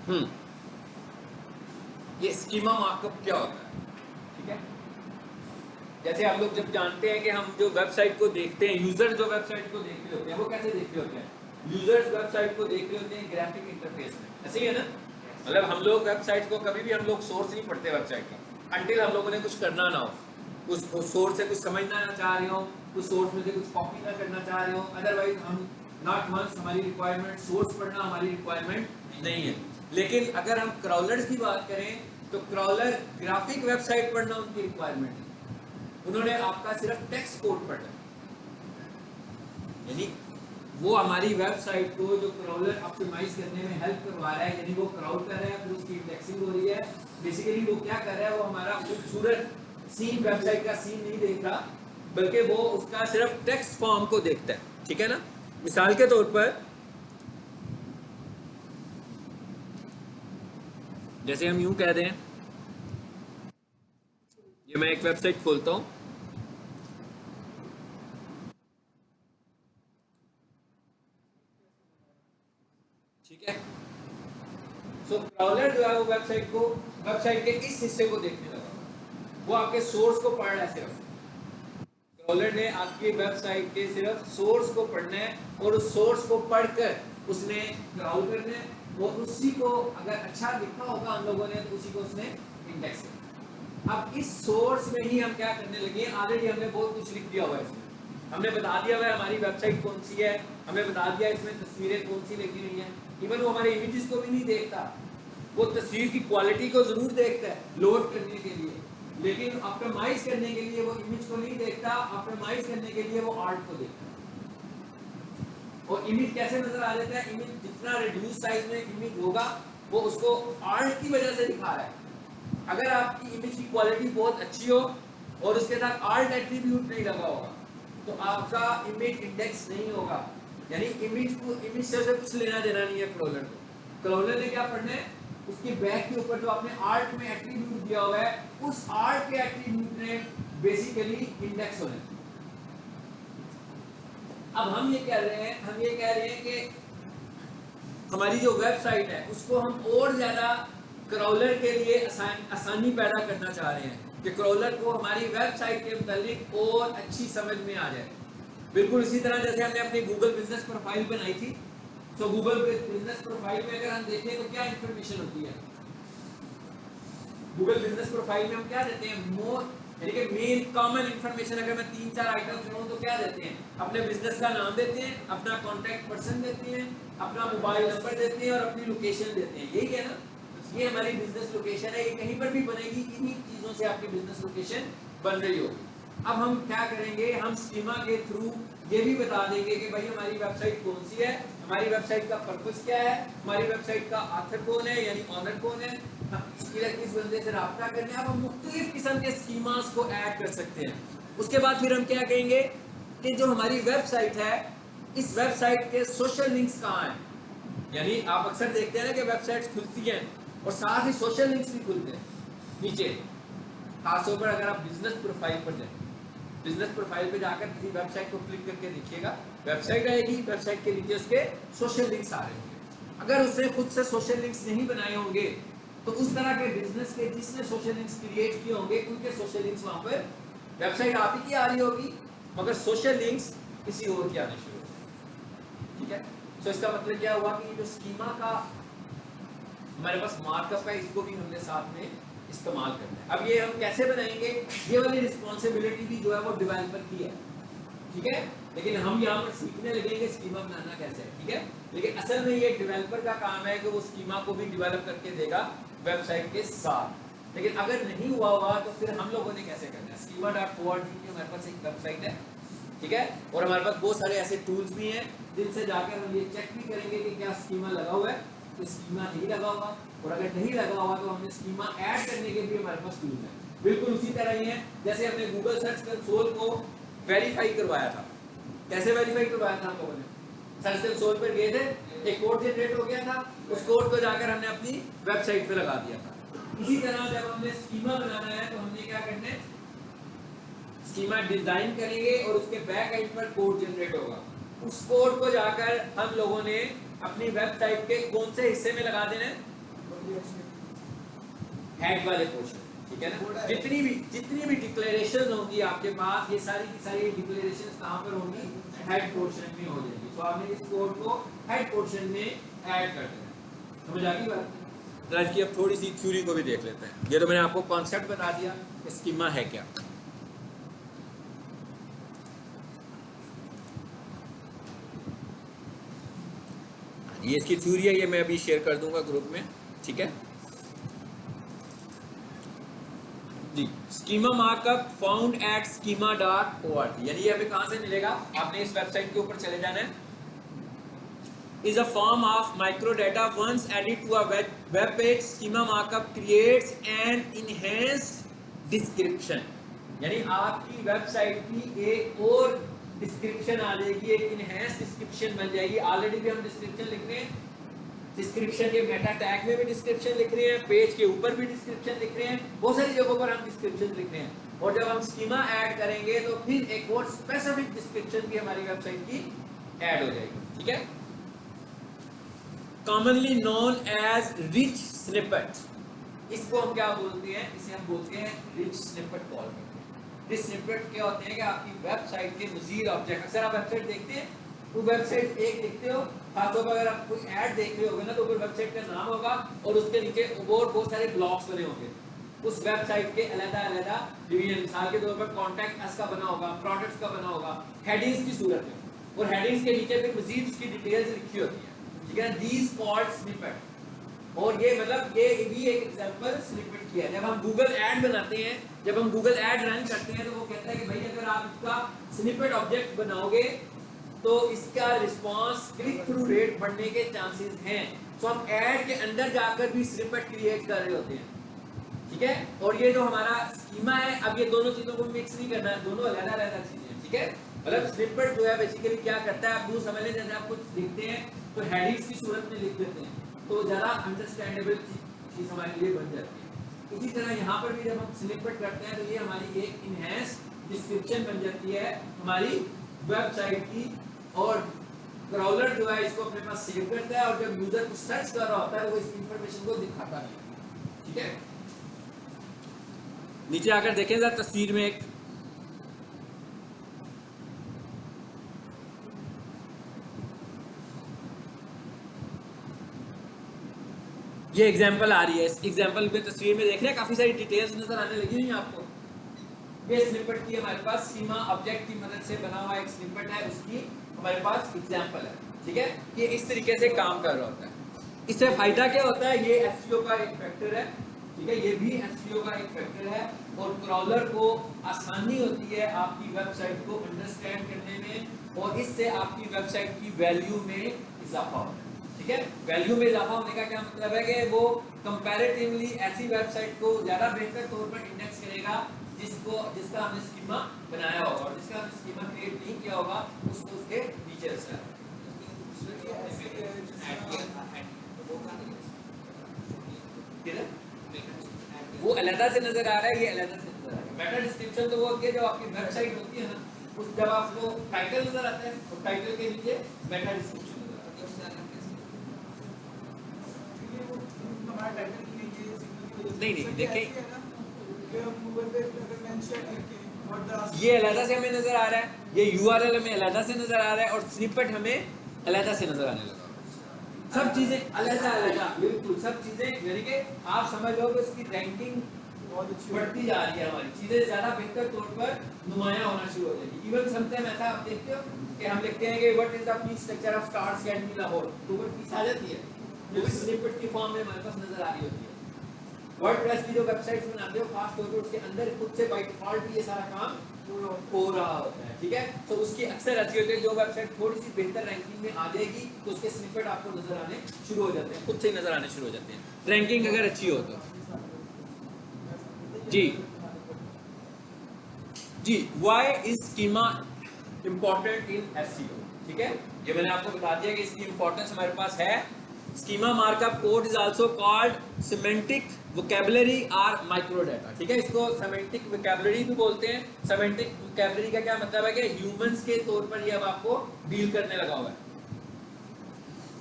हम्म, ये schema markup क्या होता है? ठीक है, जैसे आप लोग जब जानते हैं कि हम जो वेबसाइट को देखते हैं, यूजर जो वेबसाइट को देख रहे होते हैं वो कैसे देख रहे होते हैं? यूजर्स वेबसाइट को देख रहे होते हैं ग्राफिक इंटरफेस में, ऐसे ही है ना? मतलब हम लोग वेबसाइट को कभी भी हम लोग सोर्स नहीं पढ़ते वेबसाइट का अंटिल हम लोगों ने कुछ करना ना हो, कुछ सोर्स से कुछ समझना ना चाह रहे हो, कुछ सोर्स में से कुछ कॉपी ना करना चाह रहे हो, अदरवाइज हम नॉट वंस हमारी रिक्वायरमेंट सोर्स पढ़ना हमारी रिक्वायरमेंट नहीं है। लेकिन अगर हम क्राउलर्स की बात करें तो क्राउलर ग्राफिक वेबसाइट पढ़ना उनकी रिक्वायरमेंट है, उन्होंने आपका सिर्फ टेक्स्ट कोड पढ़ना, यानी वो हमारी वेबसाइट को जो क्राउलर ऑप्टिमाइज करने में हेल्प करवा रहा है, यानी वो क्राउल कर रहा है, फिर उसकी इंडेक्सिंग हो रही है। बेसिकली वो क्या कर रहा है, वो हमारा खूबसूरत सीन वेबसाइट का सीन नहीं देखता, बल्कि वो उसका सिर्फ टेक्स्ट फॉर्म को देखता है। ठीक है ना? मिसाल के तौर पर जैसे हम यूं कह दें, ये मैं एक वेबसाइट खोलता हूं, ठीक है? सो क्राउलर जो है वो वेबसाइट को, वेबसाइट के इस हिस्से को देखने लगा, वो आपके सोर्स को पढ़ रहा है सिर्फ। क्राउलर ने आपकी वेबसाइट के सिर्फ सोर्स को पढ़ना है और उस सोर्स को पढ़कर उसने क्राउल करना है, और उसी को अगर अच्छा लिखा होगा हम लोगों ने तो उसी को उसने इंडेक्स करना। अब इस सोर्स में ही हम क्या करने लगे, ऑलरेडी हमने बहुत कुछ लिख दिया हुआ है इसमें, हमने बता दिया हुआ है हमारी वेबसाइट कौन सी है, हमने बता दिया इसमें तस्वीरें कौन सी लगी हुई हैं। इवन वो हमारे इमेजेस को भी नहीं देखता, वो तस्वीर की क्वालिटी को जरूर देखता है लोड करने के लिए, लेकिन ऑप्टिमाइज करने के लिए वो इमेज को नहीं देखता, ऑप्टिमाइज करने के लिए वो आर्ट को देखता है। और इमेज कैसे नजर आ जाता है, इमेज जितना रिड्यूस साइज में इमेज होगा वो उसको आर्ट की वजह से दिखा रहा है। अगर आपकी इमेज की क्वालिटी बहुत अच्छी हो और उसके साथ आर्ट एट्रीब्यूट नहीं लगा होगा तो आपका इमेज इंडेक्स नहीं होगा, यानी इमेज से कुछ लेना देना नहीं है क्राउलर को। क्राउलर ने क्या पढ़ना है, उसके बैक के ऊपर जो आपने आर्ट में एट्रीब्यूट दिया हुआ है उस आर्ट के एट्रीब्यूट ने बेसिकली इंडेक्स होना है। अब हम ये कह रहे हैं कि हमारी जो वेबसाइट है उसको हम और ज्यादा क्राउलर के लिए आसानी पैदा करना चाह रहे हैं कि क्राउलर को हमारी वेबसाइट के मुतालिक और अच्छी समझ में आ जाए। बिल्कुल इसी तरह जैसे हमने अपनी गूगल बिजनेस प्रोफाइल बनाई थी, तो गूगल बिजनेस प्रोफाइल में अगर हम देखें तो क्या इंफॉर्मेशन होती है, गूगल बिजनेस प्रोफाइल में हम क्या देते हैं, मोर यानी कि मेन कॉमन इंफॉर्मेशन अगर मैं 3-4 आइटम चुनूं तो क्या देते हैं, अपने बिजनेस का नाम देते हैं, अपना कॉन्टैक्ट पर्सन देते हैं, अपना मोबाइल नंबर देते हैं और अपनी लोकेशन देते हैं। यही है ना, ये हमारी बिजनेस लोकेशन है, ये कहीं पर भी बनेगी, इन्हीं चीजों से आपकी बिजनेस लोकेशन बन रही होगी। अब हम क्या करेंगे, हम स्कीमा के थ्रू ये भी बता देंगे कि भाई हमारी वेबसाइट कौन सी है, हमारी वेबसाइट का पर्पस क्या है, हमारी वेबसाइट का ऑथर कौन है यानी ऑनर कौन है, किस बंदे से राब्ता करना है। अब हम मुख्तलिफ किस्म के स्कीमास को ऐड कर सकते हैं। उसके बाद फिर हम क्या कहेंगे कि जो हमारी वेबसाइट है इस वेबसाइट के सोशल लिंक्स कहाँ हैं, यानी आप अक्सर देखते हैं ना कि वेबसाइट्स खुलती हैं और साथ ही सोशल लिंक्स भी खुलते हैं नीचे, खासतौर पर अगर आप बिजनेस प्रोफाइल पर जाए, बिजनेस प्रोफाइल पे जाकर किसी वेबसाइट को क्लिक करके देखिएगा, वेबसाइट आएगी, वेबसाइट के नीचे उसके सोशल लिंक्स आ रहे होंगे। अगर उसने खुद से सोशल लिंक्स नहीं बनाए होंगे तो उस तरह के बिजनेस के जिसने सोशल लिंक्स क्रिएट किए होंगे उनके सोशल लिंक्स वहां पर, वेबसाइट आप ही की आ रही होगी मगर सोशल लिंक्स किसी और के आने शुरू हो जाएंगे। ठीक है, तो इसका मतलब क्या हुआ कि जो स्कीमा का हमारे पास मार्कअप है इसको भी हमने साथ में इस्तेमाल करना है। अब ये हम कैसे बनाएंगे, ये वाली रिस्पॉन्सिबिलिटी भी जो है वो डेवलपर की है, ठीक है, लेकिन हम यहाँ पर सीखने लगेंगे स्कीमा बनाना कैसे है। ठीक है, लेकिन असल में ये डेवलपर का काम है कि वो स्कीमा को भी डेवलप करके देगा वेबसाइट के साथ। लेकिन अगर नहीं हुआ हुआ तो फिर हम लोगों ने कैसे करना है, schema.org की हमारे पास एक वेबसाइट है, ठीक है, और हमारे पास बहुत सारे ऐसे टूल्स भी हैं जिनसे जाकर हम ये चेक भी करेंगे कि क्या स्कीमा लगा हुआ है, तो स्कीमा नहीं लगा हुआ, और अगर नहीं लगा हुआ तो हमने स्कीमा ऐड करने के लिए हमारे पास टूल्स है। बिल्कुल उसी तरह ही है जैसे हमने गूगल सर्च कंसोल को वेरीफाई करवाया था। कैसे वेरीफाई करवाया था हम लोगों ने, सर्च कंसोल पर गए थे, एक कोड जनरेट हो गया था, उस कोड को जाकर हमने अपनी वेबसाइट पे लगा दिया था। इसी तरह जब हमने स्कीमा बनाना है तो हमने क्या करना है, स्कीमा डिजाइन करेंगे और उसके बैक एंड पर कोड जनरेट होगा, उस कोड को जाकर हम लोगों ने अपनी वेबसाइट के कौन से हिस्से में लगा देना है, हेड वाले पोर्शन, ठीक है ना। जितनी भी डिक्लेरेशन होंगी आपके पास, ये सारी की सारी डिक्लेरेशन कहाँ पर होंगी, हेड पोर्शन में हो जाएगी। तो आपने इस कोड को हेड पोर्शन में ऐड कर देना। समझ आ गई बात। तो आज की अब थोड़ी सी थ्योरी को भी देख लेते हैं। ये तो मैंने आपको कॉन्सेप्ट बता दिया, स्कीमा है क्या। ये इसकी थ्योरी है, ये मैं अभी शेयर कर दूंगा ग्रुप में, ठीक है जी। Schema markup found at schema.org, यानी ये हमें कहां से मिलेगा, आपने इस वेबसाइट के ऊपर चले जाना है। is a form of microdata once added to a web page. Schema markup creates an enhanced description, यानी आपकी वेबसाइट की एक और डिस्क्रिप्शन आ जाएगी, एक इनहेंस डिस्क्रिप्शन बन जाएगी। ऑलरेडी भी हम डिस्क्रिप्शन लिख रहे हैं, डिस्क्रिप्शन के मेटा टैग में भी डिस्क्रिप्शन लिख रहे हैं, पेज के ऊपर भी डिस्क्रिप्शन लिख रहे हैं, बहुत सारी जगहों पर हम डिस्क्रिप्शन लिख रहे हैं। और जब हम स्कीमा ऐड करेंगे तो फिर एक और स्पेसिफिक डिस्क्रिप्शन भी हमारी वेबसाइट की ऐड हो जाएगी, ठीक है। Commonly known as rich snippet, इसको हम क्या बोलते हैं, इसे हम बोलते हैं रिच स्निपेट कॉल करते हैं। रिच स्निपेट क्या होते हैं कि आपकी वेबसाइट के मजीद ऑब्जेक्ट, अक्सर आप वेबसाइट देखते हैं तो वेबसाइट एक देखते हो, खासतौर पर अगर आप कोई ऐड देख रहे होगे ना तो ऊपर वेबसाइट का नाम होगा और उसके नीचे और बहुत सारे ब्लॉक्स बने होंगे उस वेबसाइट के अलग-अलग डिवीजन। मिसाल के तौर पर कॉन्टैक्ट अस का बना होगा, प्रोडक्ट्स का बना होगा, हेडिंग्स की सूरत में, और हेडिंग्स के नीचे फिर मजीद उसकी डिटेल्स लिखी होती है, ठीक है। दीज कॉल्ड स्निपेट, और ये मतलब ये भी एक एग्जांपल स्निपेट किया है। जब हम गूगल ऐड बनाते हैं, जब हम गूगल ऐड रन करते हैं तो वो कहता है कि भाई अगर आप इसका स्निपेट ऑब्जेक्ट बनाओगे तो इसका रिस्पांस क्लिक थ्रू रेट बढ़ने के चांसेस हैं। तो हम ऐड के अंदर जाकर भी स्निपेट क्रिएट कर रहे होते हैं, ठीक है। और ये जो हमारा स्कीमा है, अब ये दोनों चीजों को मिक्स नहीं करना है, दोनों अलग-अलग चीजें हैं, ठीक है। मतलब स्निपेट जो है बेसिकली क्या करता है, आप यूं समझ लें जैसे आप कुछ लिखते हैं तो हेडिंग्स की सूरत में लिख देते हैं तो ज़्यादा अंडरस्टैंडेबल चीज़ हमारे लिए बन जाती है। इसी तरह यहाँ पर भी जब हम स्निपेट करते हैं तो ये हमारी एक इनहेंस डिस्क्रिप्शन बन जाती है हमारी वेबसाइट की, और क्राउलर जो है इसको अपने पास सेव करता है और जब यूजर को सर्च कर रहा होता है वो इस इंफॉर्मेशन को दिखाता है, ठीक है। नीचे आकर देखें जरा तस्वीर में एक ये एग्जांपल आ रही है, इस एग्जांपल में तस्वीर में देख रहे हैं काफी सारी डिटेल्स नजर आने लगी हुई हैं आपको। ये स्निपेट की हमारे पास स्कीमा ऑब्जेक्ट की मदद से बना हुआ एक स्निपेट है, उसकी हमारे पास एग्जांपल है, ठीक है। ये इस तरीके से काम कर रहा होता है। इससे फायदा क्या होता है, ये एसईओ का एक फैक्टर है, ठीक है, ये भी एसईओ का एक फैक्टर है, और क्रॉलर को आसानी होती है आपकी वेबसाइट को अंडरस्टैंड करने में, और इससे आपकी वेबसाइट की वैल्यू में इजाफा होता है, ठीक है। वैल्यू में इजाफा होने का क्या मतलब है कि वो कंपैरेटिवली ऐसी वेबसाइट को ज्यादा बेहतर तौर पर इंडेक्स करेगा जिसका हमने स्कीमा बनाया होगा, और जिसका हमने स्कीमा क्रिएट नहीं किया होगा उसको उसके नीचे रखना है। वो अलग से नजर आ रहा है, ये अलग से नजर आ रहा है। मेटा डिस्क्रिप्शन तो वो होती है जब आपकी वेबसाइट होती है ना, उस जब आपको टाइटल नजर आता है और टाइटल के नीचे मेटा डिस्क्रिप्शन नजर आता है। नहीं देखिए ये अलग से हमें नजर आ रहा है, ये यूआरएल हमें अलग से नजर आ रहा है, और स्निपेट हमें अलग से नजर आने लगा। सब चीजें अलग, बिल्कुल सब चीजें, यानी कि आप समझ लो कि इसकी रैंकिंग बढ़ती जा रही है, हमारी चीजें ज्यादा बेहतर तौर पर नुमायां होना शुरू हो जाएगी। इवन समटाइम ऐसा आप देखते हो कि हम लिखते हैं कि what is the fees structure of star academy Lahore, तो वो फीस आ जाती है जो स्निपेट की फॉर्म में हमारे पास नजर आ रही होती है। वर्डप्रेस की जो वेबसाइट्स बनाते हो खास तौर पर उसके अंदर खुद से बाय डिफॉल्ट ये सारा काम हो रहा होता है, ठीक है। तो उसकी अक्सर ऐसी होती है जो वेबसाइट थोड़ी सी बेहतर रैंकिंग में आ जाएगी तो उसके स्निपेट आपको नजर आने शुरू हो जाते हैं, खुद से ही नजर आने शुरू हो जाते हैं रैंकिंग अगर अच्छी हो तो। जी why is schema important in SEO, ठीक है। ये मैंने आपको बता दिया कि इसकी इंपॉर्टेंस हमारे पास है। Schema markup code is also called semantic vocabulary और माइक्रोडाटा, ठीक है। इसको सिमेंटिक वोकैबुलरी भी बोलते हैं। सिमेंटिक वोकैबुलरी का क्या मतलब है कि ह्यूमंस के तौर पर ये अब आपको डील करने लगा हुआ है।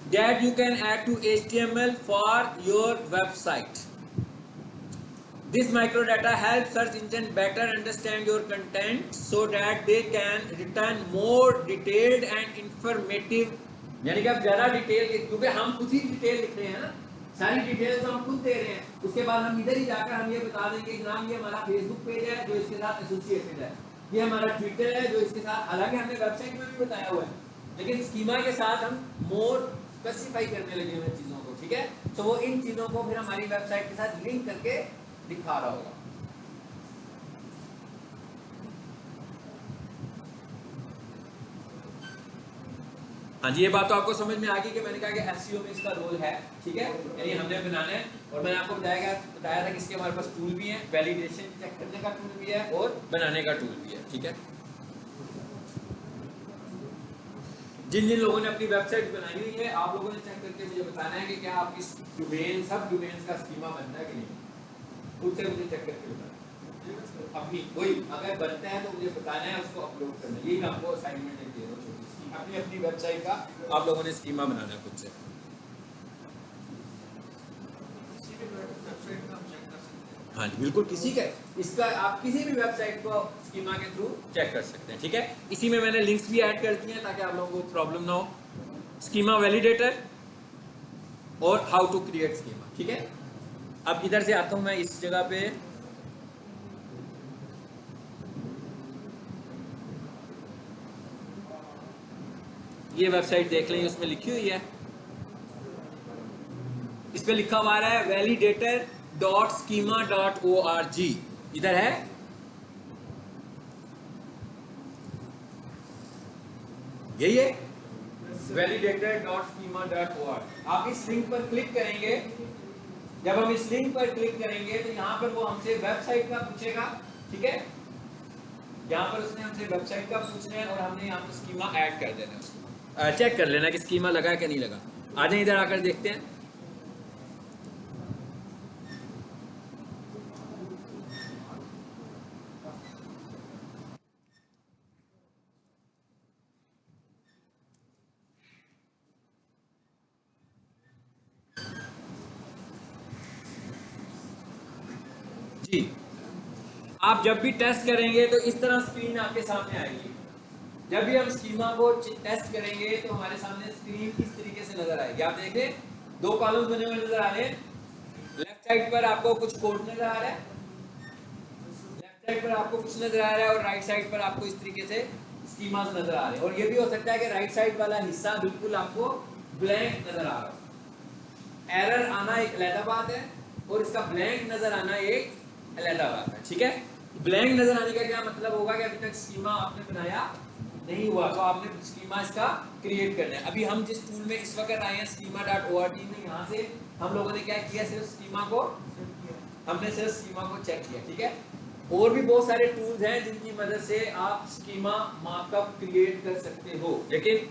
that you can add to HTML for your website. This microdata helps search engine better understand your content so that they can return more detailed and informative. यानी कि आप ज़्यादा डिटेल के, क्योंकि हम खुद ही डिटेल लिख रहे हैं ना, सारी डिटेल्स हम खुद दे रहे हैं, उसके बाद हम इधर ही जाकर हम ये बता देंगे कि जनाब ये हमारा फेसबुक पेज है जो इसके साथ एसोसिएटेड है, ये हमारा ट्विटर है जो इसके साथ, हालांकि हमने वेबसाइट में भी बताया हुआ है, लेकिन स्कीमा के साथ हम मोर स्पेसिफाई करने लगे हुए चीज़ों को, ठीक है। तो वो इन चीज़ों को फिर हमारी वेबसाइट के साथ लिंक करके दिखा रहा होगा। हाँ जी, ये बात तो आपको समझ में आ गई कि मैंने कहा कि एसईओ में इसका रोल है, ठीक है, यानी हमने बनाना है, और मैंने आपको बताया था कि इसके हमारे पास टूल भी है, वैलिडेशन चेक करने का टूल भी है और बनाने का टूल भी है, ठीक है। जिन जिन लोगों ने अपनी वेबसाइट बनाई हुई है, आप लोगों ने चेक करके मुझे बताना है कि क्या आपकी डोमेन, सब डोमेन्स का स्कीमा बनता है कि नहीं, खुद से मुझे चेक करके बताना। अपनी वही अगर बनता है तो मुझे बताना है, उसको अपलोड करना है, यही मैं आपको असाइनमेंट दे रहा हूँ छोटी सी। अपनी अपनी वेबसाइट का आप लोगों ने स्कीमा बनाना है खुद से। हाँ जी बिल्कुल, किसी का इसका आप किसी भी वेबसाइट को स्कीमा के थ्रू चेक कर सकते हैं, ठीक है। इसी में मैंने लिंक्स भी ऐड कर दिए हैं ताकि आप लोगों को प्रॉब्लम ना हो। स्कीमा वैलिडेटर और हाउ टू क्रिएट स्कीमा, ठीक है। अब इधर से आता हूं मैं इस जगह पे, ये वेबसाइट देख लें, उसमें लिखी हुई है, इस पे लिखा हुआ है validator.schema.org, इधर है, यही है validator.schema.org। आप इस लिंक पर क्लिक करेंगे, जब हम इस लिंक पर क्लिक करेंगे तो यहाँ पर वो हमसे वेबसाइट का पूछेगा, ठीक है, यहाँ पर उसने हमसे वेबसाइट का पूछना है और हमने यहाँ पर स्कीमा ऐड कर देना है, उसको चेक कर लेना कि स्कीमा लगा है कि नहीं लगा। आ जाए इधर आकर देखते हैं। जी, आप जब भी टेस्ट करेंगे तो इस तरह स्क्रीन आपके सामने आएगी। जब भी हम स्कीमा को टेस्ट करेंगे तो हमारे सामने स्क्रीन इस तरीके से नजर आएगी। आप देखें, दो कॉलम्स बने हुए नजर आ रहे हैं, लेफ्ट साइड पर आपको कुछ कोड नजर आ रहा है, लेफ्ट साइड पर आपको कुछ नजर आ रहा है, और राइट साइड पर आपको इस तरीके से स्कीमास नजर आ रहे हैं। और ये भी हो सकता है कि राइट साइड वाला हिस्सा बिल्कुल आपको ब्लैंक नजर आ रहा है। एरर आना एक अलग बात है और इसका ब्लैंक नजर आना एक अलग बात है, ठीक है। ब्लैंक नजर आने का क्या मतलब होगा कि अभी तक स्कीमा आपने बनाया नहीं हुआ, तो आपने स्कीमा इसका क्रिएट करना है। अभी हम जिस टूल में इस वक्त आए हैं schema.org में, यहाँ से हम लोगों ने क्या किया, सिर्फ स्कीमा को हमने सिर्फ स्कीमा को चेक किया, ठीक है। और भी बहुत सारे टूल्स हैं जिनकी मदद से आप स्कीमा मार्कअप क्रिएट कर सकते हो, लेकिन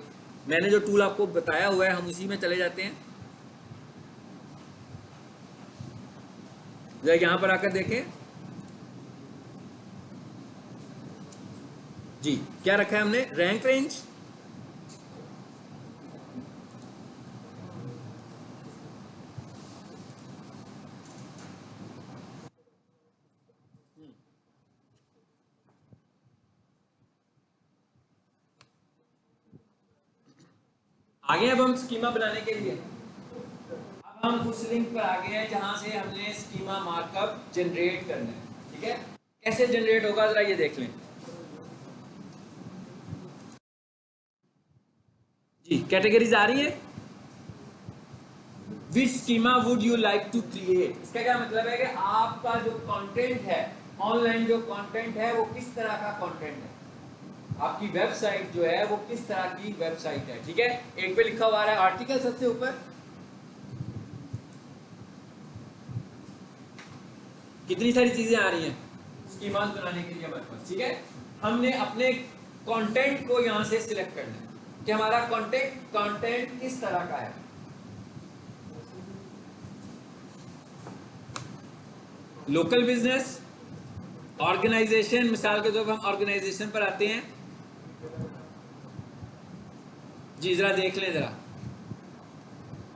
मैंने जो टूल आपको बताया हुआ है हम उसी में चले जाते हैं। यहाँ पर आकर देखें जी, क्या रखा है हमने, रैंक रेंज, आगे अब हम स्कीमा बनाने के लिए अब हम उस लिंक पर आ गए हैं जहां से हमने स्कीमा मार्कअप जनरेट करना है, ठीक है। कैसे जनरेट होगा जरा ये देख लें जी। कैटेगरीज आ रही है, which schema would you like to create. इसका क्या मतलब है कि आपका जो कंटेंट है, ऑनलाइन जो कंटेंट है, वो किस तरह का कंटेंट है, आपकी वेबसाइट जो है वो किस तरह की वेबसाइट है, ठीक है। एक पे लिखा हुआ है आर्टिकल सबसे ऊपर, कितनी सारी चीजें आ रही हैं स्कीमास बनाने के लिए हमारे पास, ठीक है। हमने अपने कंटेंट को यहां से सिलेक्ट करना है कि हमारा कंटेंट किस तरह का है। लोकल बिजनेस, ऑर्गेनाइजेशन, मिसाल के तौर पर हम ऑर्गेनाइजेशन पर आते हैं जी, जरा देख लें जरा,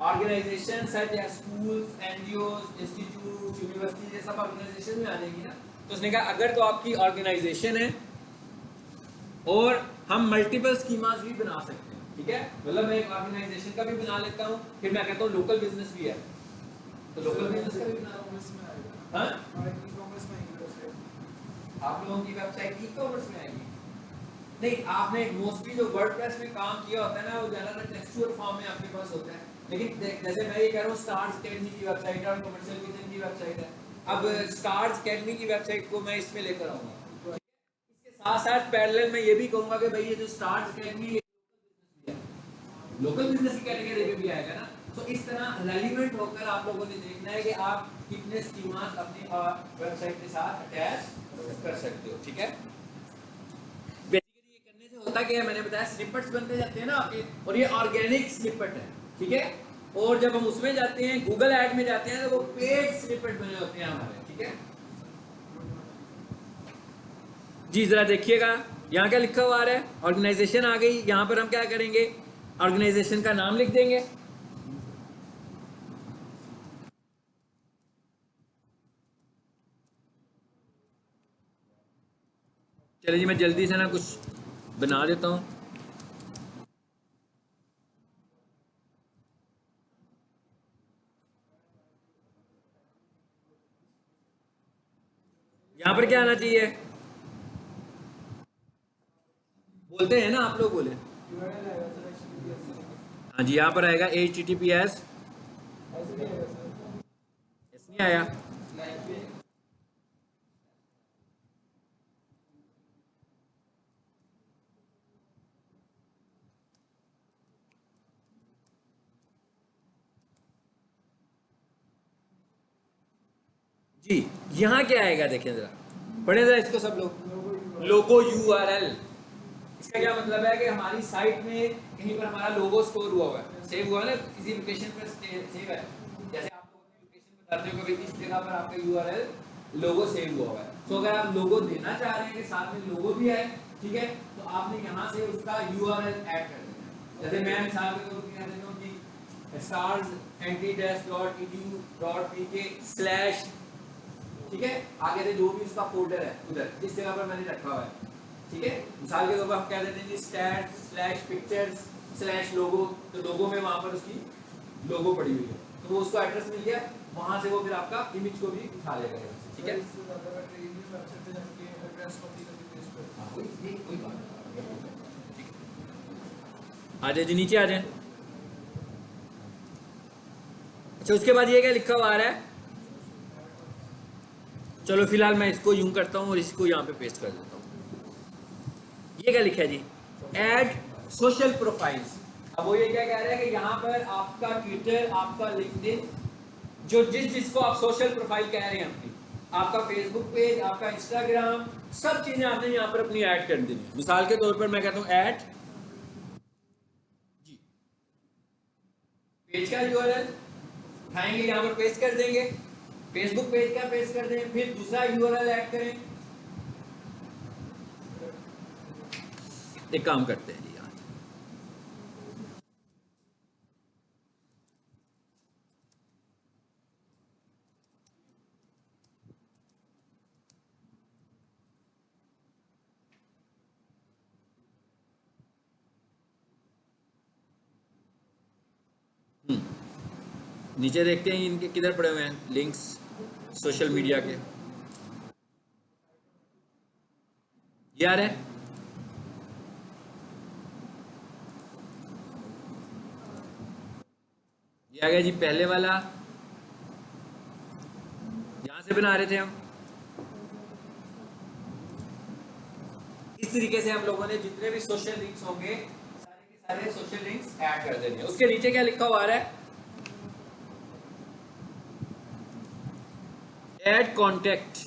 organisation such as schools, NGOs, institute, university, ये सब ऑर्गेनाइजेशन में आ जाएंगी ना। तो उसने कहा अगर तो आपकी ऑर्गेनाइजेशन है और हम मल्टीपल स्कीमास भी बना सकते हैं, ठीक है, मतलब मैं एक ऑर्गेनाइजेशन का भी बना लेता हूँ, फिर मैं कहता हूँ लोकल बिजनेस भी है, तो लोकल बिजनेस का भी बना रहा हूँ। आप लोगों की वेबसाइट ई कॉमर्स में आएगी? नहीं, आपने मोस्टली जो वर्डप्रेस में काम किया होता है ना, वो ज्यादातर टेक्सचुअल फॉर्म में आपके पास होता है, लेकिन जैसे मैं ये कह रहा हूँ स्टार्स अकेडमी की वेबसाइट है और कमर्शियल किचन की वेबसाइट है, अब स्टार्स अकेडमी की वेबसाइट को मैं इसमें लेकर आऊंगा, इसके साथ साथ पैरेलल में ये भी कहूंगा कि भाई ये जो स्टार्स अकेडमी लोकल बिजनेस की कैटेगरी में भी आएगा ना। तो इस तरह रेलिवेंट होकर आप लोगों ने देखना है कि आप कितने स्कीमास अपनी वेबसाइट के साथ अटैच कर सकते हो, ठीक है। बेसिकली ये करने से होता क्या है, मैंने बताया स्निपेट्स बनते जाते हैं ना आपके, और ये ऑर्गेनिक स्निपेट है, ठीक है, और जब हम उसमें जाते हैं गूगल ऐड में जाते हैं तो वो पेड स्निपेट बने होते हैं हमारे, ठीक है जी। जरा देखिएगा यहाँ क्या लिखा हुआ है, ऑर्गेनाइजेशन आ गई, यहाँ पर हम क्या करेंगे, ऑर्गेनाइजेशन का नाम लिख देंगे, चलिए जी मैं जल्दी से ना कुछ बना देता हूँ। यहाँ पर क्या आना चाहिए, बोलते हैं ना आप लोग, बोले हाँ जी, यहाँ पर आएगा HTTPS, नहीं आया, जी यहाँ क्या आएगा, देखिए जरा पढ़े जरा इसको सब लोग, लोगो URL। इसका क्या मतलब है कि हमारी साइट में कहीं पर हमारा लोगो स्टोर हुआ हुआ है, सेव हुआ है ना, किसी लोकेशन पर सेव है, जैसे आप लोग अपनी लोकेशन बताते हो कि इस जगह पर आपका URL लोगो सेव हुआ हुआ है, तो अगर आप लोगो देना चाह रहे हैं कि साथ में लोगो भी है, ठीक है, तो आपने यहाँ से उसका URL ऐड कर देना है। जैसे मैं मिसाल के तौर पर कह देता हूँ कि stars.anti-edu.pk/ ठीक है, आगे से जो भी उसका फोल्डर है उधर जिस जगह पर मैंने रखा हुआ है, ठीक है, मिसाल के तौर पर हम कह देते हैं stats/pictures/logo, तो लोगो में वहां पर उसकी लोगो पड़ी हुई है, तो वो उसको एड्रेस मिल गया, वहां से वो फिर आपका इमेज को भी उठा लेगा, ठीक है। आ जाए जी, नीचे आ जाए। अच्छा, उसके बाद ये क्या लिखा हुआ है, चलो फिलहाल मैं इसको यूं करता हूं और इसको यहाँ पे पेस्ट कर देता हूँ। ये क्या लिखा है जी, ऐड सोशल प्रोफाइल्स। अब वो ये क्या कह रहा है कि यहाँ पर आपका ट्विटर, आपका लिंक्डइन, जो जिसको आप सोशल प्रोफाइल कह रहे हैं अपनी, आपका फेसबुक पेज, आपका इंस्टाग्राम, सब चीजें आपने यहाँ पर अपनी ऐड कर देनी। मिसाल के तौर पर मैं कहता हूँ ऐड जी पेज का URL उठाएंगे, यहाँ पर पेस्ट कर देंगे, फेसबुक पेज का पेस्ट कर दें, फिर दूसरा URL ऐड करें। एक काम करते हैं जी, यहाँ नीचे देखते हैं इनके किधर पड़े हुए हैं लिंक्स सोशल मीडिया के, ये आ रहे हैं, ये आ गया जी पहले वाला, यहां से बना रहे थे हम। इस तरीके से हम लोगों ने जितने भी सोशल लिंक्स होंगे सारे के सारे सोशल लिंक्स ऐड कर देने। उसके नीचे क्या लिखा हुआ है, ऐड कॉन्टेक्ट।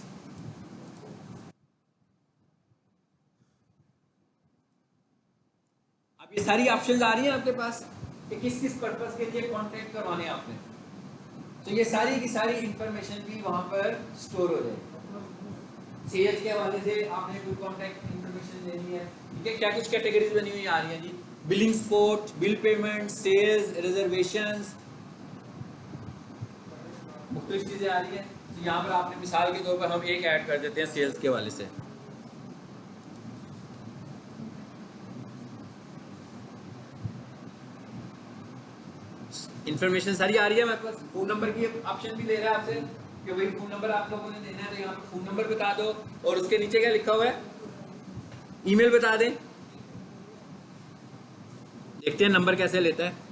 अब ये सारी ऑप्शंस आ रही हैं आपके पास कि किस किस पर्पस के लिए कॉन्टेक्ट करवाने हैं आपने, तो ये सारी की सारी इंफॉर्मेशन भी वहां पर स्टोर हो जाएगी। सेल्स के हवाले से आपने कोई कॉन्टैक्ट इंफॉर्मेशन लेनी है, ठीक है, क्या कुछ कैटेगरीज बनी हुई आ रही हैं जी, billing support, bill payment, sales, reservations, तो इस चीज़ें आ रही है। तो यहाँ पर आपने मिसाल के तौर पर हम एक ऐड कर देते हैं सेल्स के वाले से। इन्फॉर्मेशन सारी आ रही है मेरे पास। फोन नंबर की ऑप्शन भी ले रहा है आपसे कि भाई फोन नंबर आप लोगों ने देना है, तो यहाँ पर फोन नंबर बता दो और उसके नीचे क्या लिखा हुआ है, ईमेल बता दें। देखते हैं नंबर कैसे लेता है।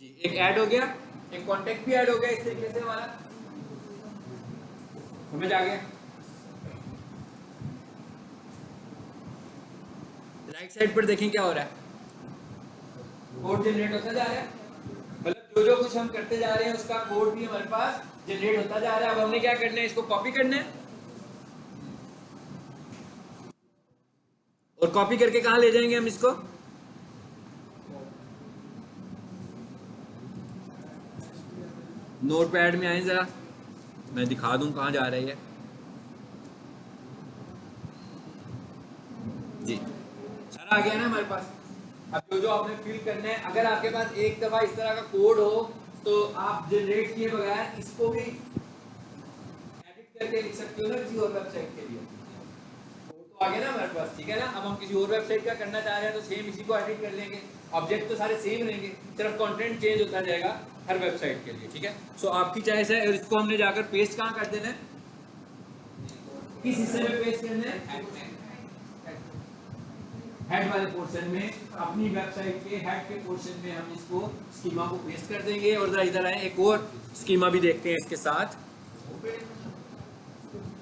जी एक ऐड हो गया, एक कांटेक्ट भी ऐड हो गया इस तरीके से हमारा, समझ आ गया। राइट साइड पर देखें क्या हो रहा है, कोड जनरेट होता जा रहा है। मतलब जो जो कुछ हम करते जा रहे हैं उसका कोड भी हमारे पास जनरेट होता जा रहा है। अब हमने क्या करना है, इसको कॉपी करना है और कॉपी करके कहाँ ले जाएंगे हम इसको, नोटपैड में आए जरा, मैं दिखा दूं कहाँ जा रही है। जी सारा आ गया ना हमारे पास। अब जो जो आपने फिल करना है, अगर आपके पास एक दफा इस तरह का कोड हो तो आप जनरेट किए बगैर इसको भी एडिट करके लिख सकते हो ना किसी और वेबसाइट के लिए। कोड तो आ गया ना हमारे पास, ठीक है ना। अब हम किसी और वेबसाइट का करना चाह रहे हैं तो सेम इसी को एडिट कर लेंगे, ऑब्जेक्ट तो सारे सेम रहेंगे, सिर्फ कंटेंट चेंज होता जाएगा हर वेबसाइट के लिए, ठीक है। सो आपकी चॉइस है। और इसको हमने जाकर पेस्ट कहाँ कर देना है, किस हिस्से में पेस्ट करना है, हेड वाले पोर्शन में, अपनी वेबसाइट के हेड के पोर्शन में हम इसको स्कीमा को पेस्ट कर देंगे। और जरा इधर आए, एक और स्कीमा भी देखते हैं इसके साथ।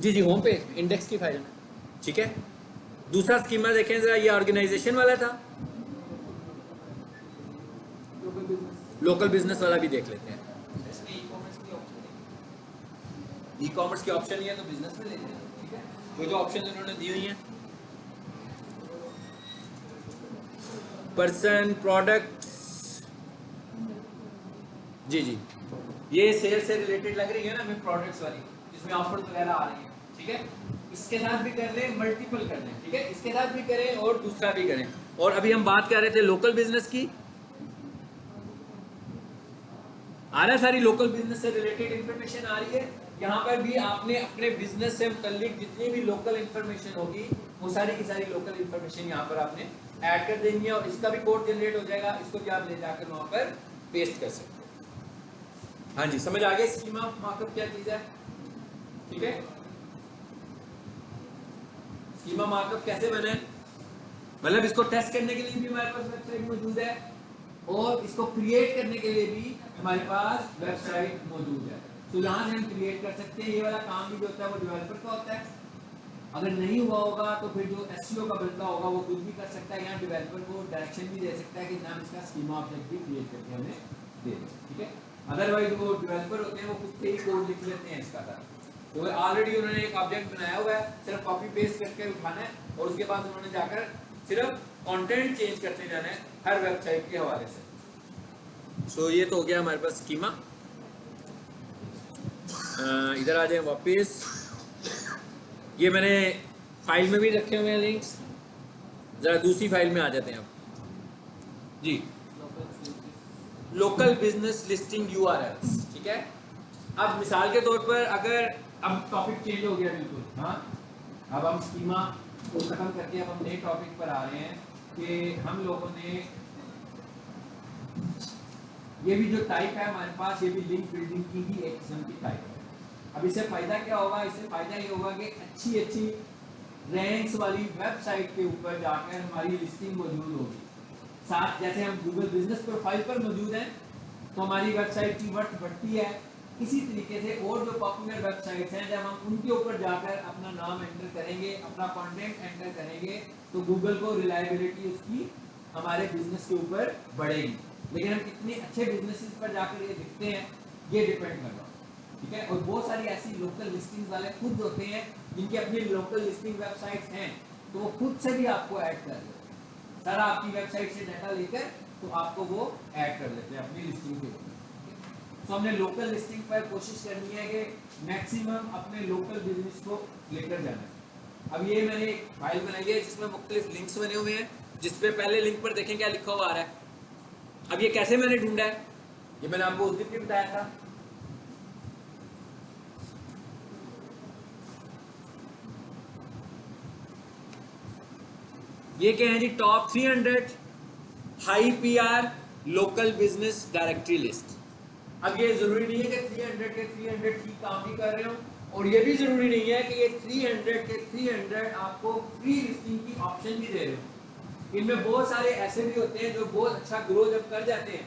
जी जी होम पेज इंडेक्स की फाइल में, ठीक है। दूसरा स्कीमा देखें जरा, ये ऑर्गेनाइजेशन वाला था, लोकल बिजनेस वाला भी देख लेते हैं। ई कॉमर्स की ऑप्शन नहीं है तो बिजनेस में ले लें, ठीक है। जो जो ऑप्शन उन्होंने दी हुई हैं, पर्सन, प्रोडक्ट्स, जी जी ये सेल से रिलेटेड लग रही है ना हमें, प्रोडक्ट्स वाली जिसमें ऑफर वगैरह आ रही है, ठीक है। इसके साथ भी कर लें, मल्टीपल कर लें, ठीक है। इसके साथ भी करें और दूसरा भी करें। और अभी हम बात कर रहे थे लोकल बिजनेस की, आ रहा है सारी लोकल बिजनेस से रिलेटेड इंफॉर्मेशन आ रही है। यहाँ पर भी आपने अपने बिजनेस से मुतल्लिक जितनी भी लोकल इंफॉर्मेशन होगी वो सारी की सारी लोकल इंफॉर्मेशन यहाँ पर आपने ऐड कर देनी है और इसका भी कोड जनरेट हो जाएगा। इसको भी आप ले जाकर वहाँ पर पेस्ट कर सकते हैं। हाँ जी समझ आ गया स्कीमा मार्कअप क्या चीज़ है, ठीक है। स्कीमा मार्कअप कैसे बने, मतलब इसको टेस्ट करने के लिए भी हमारे पास वेबसाइट मौजूद है और इसको क्रिएट करने के लिए भी हमारे पास वेबसाइट मौजूद है। तो यहाँ से हम क्रिएट कर सकते हैं। ये वाला काम भी जो होता है वो डेवलपर का होता है। अगर नहीं हुआ होगा तो फिर जो एसईओ का बंदा होगा वो खुद भी कर सकता है, यहाँ डेवलपर को डायरेक्शन भी दे सकता है कि नाम इसका स्कीमा ऑब्जेक्ट भी क्रिएट करके हमें दे दें, ठीक है। अदरवाइज वो डेवलपर होते हैं वो खुद से ही कोड लिख लेते हैं इसका सारा, तो ऑलरेडी उन्होंने एक ऑब्जेक्ट बनाया हुआ है, सिर्फ कॉपी पेस्ट करके उठाना है और उसके बाद उन्होंने जाकर सिर्फ कंटेंट चेंज करते जाना है हर वेबसाइट के हवाले से। सो ये तो हो गया हमारे पास स्कीमा। इधर आ जाए वापस, ये मैंने फाइल में भी रखे हुए हैं लिंक्स, जरा दूसरी फाइल में आ जाते हैं अब जी। लोकल बिजनेस लिस्टिंग यूआरएल्स, ठीक है। अब मिसाल के तौर पर अगर अब टॉपिक चेंज हो गया बिल्कुल, हाँ अब हम स्कीमा को खत्म करके अब हम नए टॉपिक पर आ रहे हैं कि हम लोगों ने ये भी जो टाइप है हमारे पास, ये भी लिंक बिल्डिंग की ही एक किस्म की टाइप है। अब इससे फायदा क्या होगा, इससे फायदा ये होगा कि अच्छी अच्छी रैंक्स वाली वेबसाइट के ऊपर जाकर हमारी लिस्टिंग मौजूद होगी। साथ जैसे हम गूगल बिजनेस प्रोफाइल पर मौजूद हैं तो हमारी वेबसाइट की वर्थ बढ़ती है, इसी तरीके से और जो पॉपुलर वेबसाइट्स हैं जब हम उनके ऊपर जाकर अपना नाम एंटर करेंगे, अपना कंटेंट एंटर करेंगे तो गूगल को रिलायबिलिटी उसकी हमारे बिजनेस के ऊपर बढ़ेगी। लेकिन हम कितने अच्छे बिजनेसेस पर जाकर ये दिखते हैं ये डिपेंड कर रहा है, ठीक है। और बहुत सारी ऐसी लोकल लिस्टिंग वाले खुद होते हैं जिनकी अपनी लोकल लिस्टिंग वेबसाइट्स हैं तो वो खुद से भी आपको ऐड कर देते हैं, सारा आपकी वेबसाइट से डाटा लेकर तो आपको वो ऐड कर लेते हैं अपनी लिस्टिंग के ऊपर। तो हमने लोकल लिस्टिंग पर कोशिश करनी है कि मैक्सिमम अपने लोकल बिजनेस को लेकर जाना है। अब ये मैंने एक फाइल बनाई है जिसमें मुख्तलिफ लिंक्स बने हुए हैं, जिसपे पहले लिंक पर देखें क्या लिखा हुआ आ रहा है। अब ये कैसे मैंने ढूंढा है, ये मैंने आपको उस दिन भी बताया था। ये क्या है जी, top 300 high PR local business directory list. अब ये जरूरी नहीं है कि 300 के 300 ही काम ही कर रहे हो, और ये भी जरूरी नहीं है कि ये 300 के 300 आपको फ्री लिस्टिंग की ऑप्शन भी दे रहे हो। इनमें बहुत सारे ऐसे भी होते हैं जो बहुत अच्छा ग्रो जब कर जाते हैं,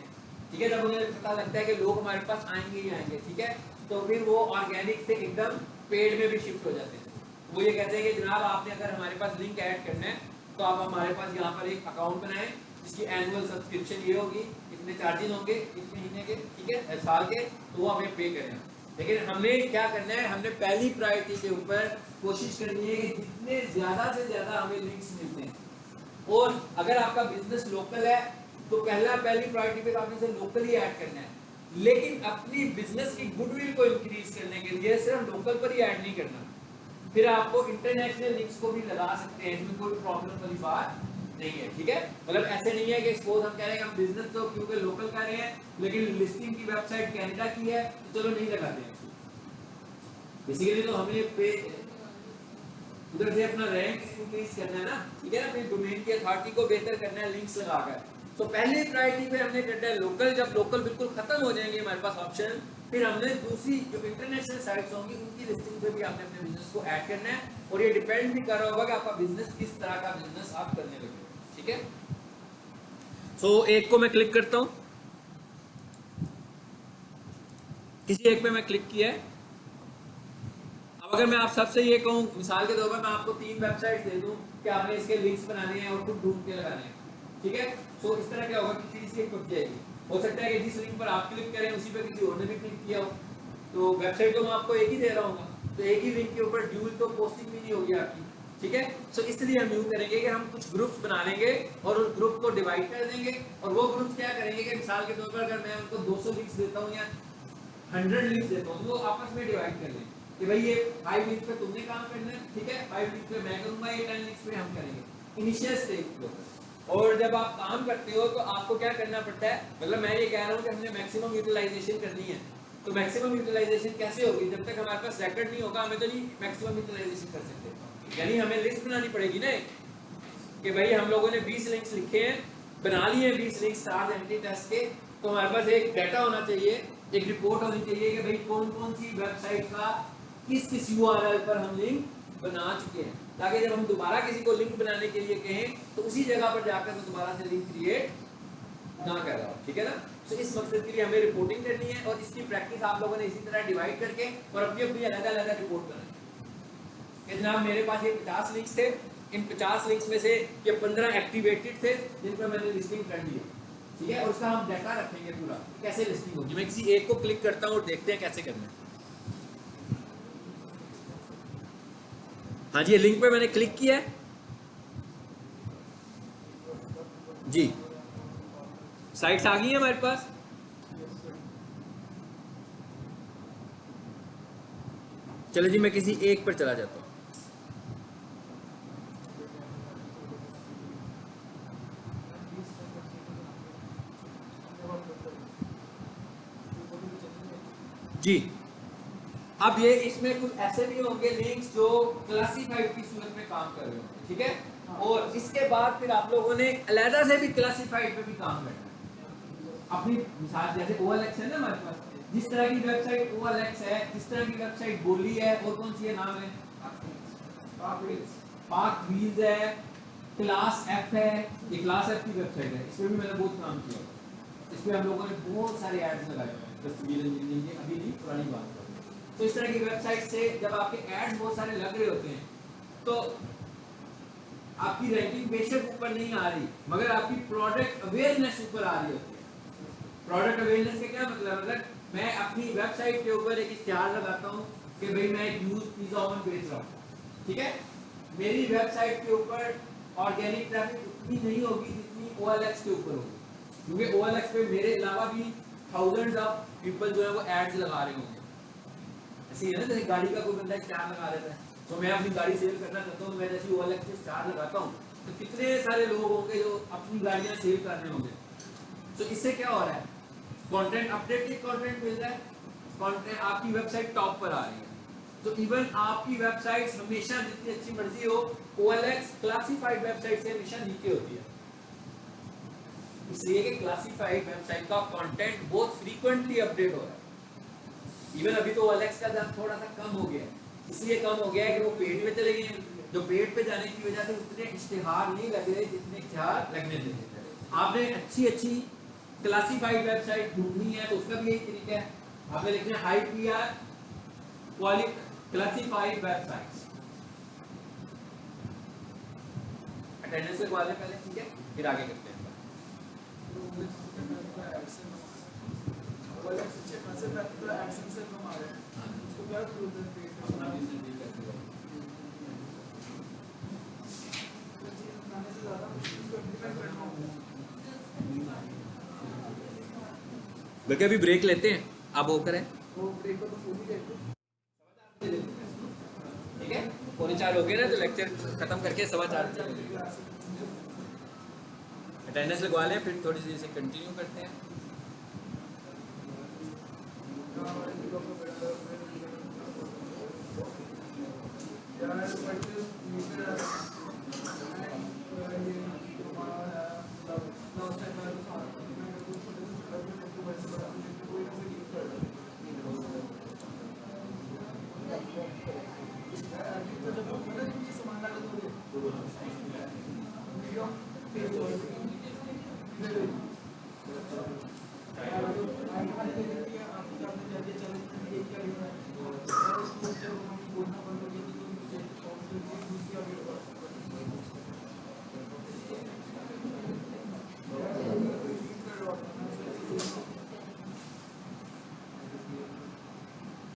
ठीक है, जब उन्हें पता लगता है कि लोग हमारे पास आएंगे ही आएंगे, ठीक है, तो फिर वो ऑर्गेनिक से एकदम पेड में भी शिफ्ट हो जाते हैं। वो ये कहते हैं कि जनाब आपने अगर हमारे पास लिंक ऐड करना है तो आप हमारे पास यहाँ पर एक अकाउंट बनाएं जिसकी एनुअल सब्सक्रिप्शन ये होगी, इतने चार्जेस होंगे इस महीने के, ठीक है, साल के, तो वो हमें पे करें। लेकिन हमने क्या करना है, हमने पहली प्रायोरिटी के ऊपर कोशिश करनी है कि जितने ज़्यादा से ज़्यादा हमें लिंक्स मिलते हैं, और अगर आपका बिजनेस लोकल है तो पहली प्रायोरिटी पे आपने इसे लोकली ऐड करना है, लेकिन अपनी बिजनेस की गुडविल को इंक्रीज करने के लिए सिर्फ लोकल पर ही ऐड नहीं करना, फिर आपको इंटरनेशनल लिंक्स को भी लगा सकते हैं, इसमें कोई प्रॉब्लम वाली बात नहीं है, ठीक है। मतलब ऐसे नहीं है कि सपोज हम कह रहे हैं हम बिजनेस तो क्योंकि लोकल कर रहे हैं लेकिन लिस्टिंग की वेबसाइट कनाडा की है तो चलो नहीं लगाते हैं। बेसिकली तो हमें पे उधर से अपना रैंक इंक्रीज करना है ना, ठीक है ना, अपनी डोमेन की अथॉरिटी को बेहतर करना है लिंक्स लगाकर। तो पहली प्रायोरिटी पे हमने करना है लोकल। जब लोकल बिल्कुल खत्म हो जाएंगे हमारे पास ऑप्शन, फिर हमने दूसरी जो इंटरनेशनल साइट्स होंगी उनकी लिस्टिंग पे भी आपने अपने बिजनेस को ऐड करना है, और ये डिपेंड भी कर रहा होगा कि आपका बिजनेस किस तरह का बिजनेस आप करने लगे, ठीक है। सो एक को मैं क्लिक करता हूं, किसी एक पे मैं क्लिक किया है। अब अगर मैं आप सबसे ये कहूं, मिसाल के तौर पर मैं आपको 3 वेबसाइट दे दूं कि आपने इसके लिंक्स बनाने हैं और खुद ढूंढ के लगाने हैं, ठीक है, तो इस तरह क्या होगा कि चीज एक टूट जाएगी। हो सकता है कि जिस लिंक पर आप क्लिक करें उसी पे किसी और ने भी क्लिक किया हो, तो वेबसाइट तो मैं आपको एक ही दे रहा हूँ, तो एक ही लिंक के ऊपर ड्यूल तो पोस्टिंग भी नहीं होगी आपकी, ठीक है। सो इसलिए हम यूं करेंगे कि हम कुछ ग्रुप्स बना लेंगे और उस ग्रुप को डिवाइड कर देंगे, और वो ग्रुप्स क्या करेंगे कि मिसाल के तौर पर अगर मैं उनको 200 लिंक्स देता हूँ या 100 लिंक्स देता हूँ, तो वो आपस में डिवाइड कर लें कि भाई ये 5 लिंक्स पे तुमने काम करना है, ठीक है, 5 लिंक्स पे मैं करूंगा, ये 10 लिंक्स पे हम करेंगे इनिशियल स्टेज पे। और जब आप काम करते हो तो आपको क्या करना पड़ता है, मतलब मैं ये कह रहा हूँ कि हमने मैक्सिमम यूटिलाइजेशन करनी है, तो मैक्सिमम यूटिलाइजेशन कैसे होगी, जब तक हमारे पास रिकॉर्ड नहीं होगा हमें तो नहीं मैक्सिमम यूटिलाइजेशन कर सकते। यानी हमें लिस्ट बनानी पड़ेगी ना कि भाई हम लोगों ने 20 लिंक्स लिखे हैं, बना लिए 20 लिंक्स स्टार एंटी टेस्ट के, तो हमारे पास एक डाटा होना चाहिए, एक रिपोर्ट होनी चाहिए कि भाई कौन कौन सी वेबसाइट का किस किस यूआरएल पर हम लिंक बना चुके हैं, ताकि जब हम दोबारा किसी को लिंक बनाने के लिए कहें तो उसी जगह पर जाकर तो दोबारा से लिंक क्रिएट ना कर रहा हो, ठीक है ना। तो इस मकसद के लिए हमें रिपोर्टिंग करनी है, और इसकी प्रैक्टिस आप लोगों ने इसी तरह डिवाइड करके और अपनी अपनी अलग अलग रिपोर्ट बनाई कि जनाब मेरे पास ये 50 लिंक्स थे, इन 50 लिंक्स में से ये 15 एक्टिवेटेड थे जिन पर मैंने लिस्टिंग कर ली, ठीक है, और उसका हम डाटा रखेंगे पूरा कैसे लिस्टिंग होगी। मैं किसी एक को क्लिक करता हूँ और देखते हैं कैसे करना है। हाँ जी, ये लिंक पे मैंने क्लिक किया है जी, साइट्स आ गई है हमारे पास। चलो जी, मैं किसी एक पर चला जाता हूँ। जी, अब ये इसमें कुछ ऐसे भी होंगे लिंक्स जो क्लासिफाइड की सूरत में काम कर रहे होंगे, ठीक है, और इसके बाद फिर आप लोगों ने अलहदा से भी क्लासिफाइड पे भी काम करना है। अपनी मिसाल जैसे OLX है ना हमारे पास, जिस तरह की वेबसाइट OLX है, जिस तरह की वेबसाइट बोली है, और कौन सी है नाम है पार्क व्हील्स है, क्लास F है, ये क्लास F की वेबसाइट है, इसमें भी मैंने बहुत काम किया, इसमें हम लोगों ने बहुत सारे एड्स लगाए हैं, तस्वीरें अभी नहीं पुरानी बात। तो इस तरह की वेबसाइट से जब आपके एड्स बहुत सारे लग रहे होते हैं तो आपकी रैंकिंग बेशक ऊपर नहीं आ रही, मगर आपकी प्रोडक्ट अवेयरनेस ऊपर आ रही होती है। प्रोडक्ट अवेयरनेस का क्या मतलब मैं अपनी वेबसाइट के ऊपर एक इश्तिहार लगाता हूँ कि भाई मैं एक यूज पिज्जा ओवन बेच रहा हूँ, ठीक है, मेरी वेबसाइट के ऊपर ऑर्गेनिक ट्रैफिक उतनी नहीं होगी जितनी OLX के ऊपर होगी, क्योंकि OLX पे मेरे अलावा भी थाउजेंड्स ऑफ पीपल जो है वो एड्स लगा रहे होंगे। ऐसे ही है ना, जैसे गाड़ी का कोई बंदा स्टार लगा देता है, तो मैं अपनी गाड़ी सेल करना चाहता हूँ, मैं जैसे OLX पे स्टार लगाता हूँ, तो कितने सारे लोग होंगे जो अपनी गाड़ियाँ सेल कर रहे होंगे। तो इससे क्या हो रहा है, कंटेंट अपडेटेड कंटेंट मिल रहा है, कंटेंट आपकी वेबसाइट टॉप पर आ रही है। तो इवन आपकी वेबसाइट हमेशा जितनी अच्छी मर्जी हो, OLX क्लासिफाइड वेबसाइट से हमेशा नीचे होती है, इसलिए कि क्लासिफाइड वेबसाइट का कंटेंट बहुत फ्रीक्वेंटली अपडेट हो रहा है। इवन अभी तो OLX का दाम थोड़ा सा कम हो गया है, इसलिए कम हो गया है कि वो पेड में चले गए हैं, जो पेड पे जाने की वजह से उतने इश्तेहार नहीं लग रहे जितने इश्तेहार लगने थे। आपने अच्छी अच्छी क्लासिफाइड वेबसाइट ढूंढनी है तो उसका भी यही तरीका है, आपने लिखना है high PR classified websites. Attendance से पहले ठीक है, फिर आगे करते हैं। बल्कि अभी ब्रेक लेते हैं, आप वो करें, ठीक है, 3:45 हो गए ना, तो लेक्चर खत्म करके 4:15 अटेंडेंस लगवा लें, फिर थोड़ी सी कंटिन्यू करते हैं।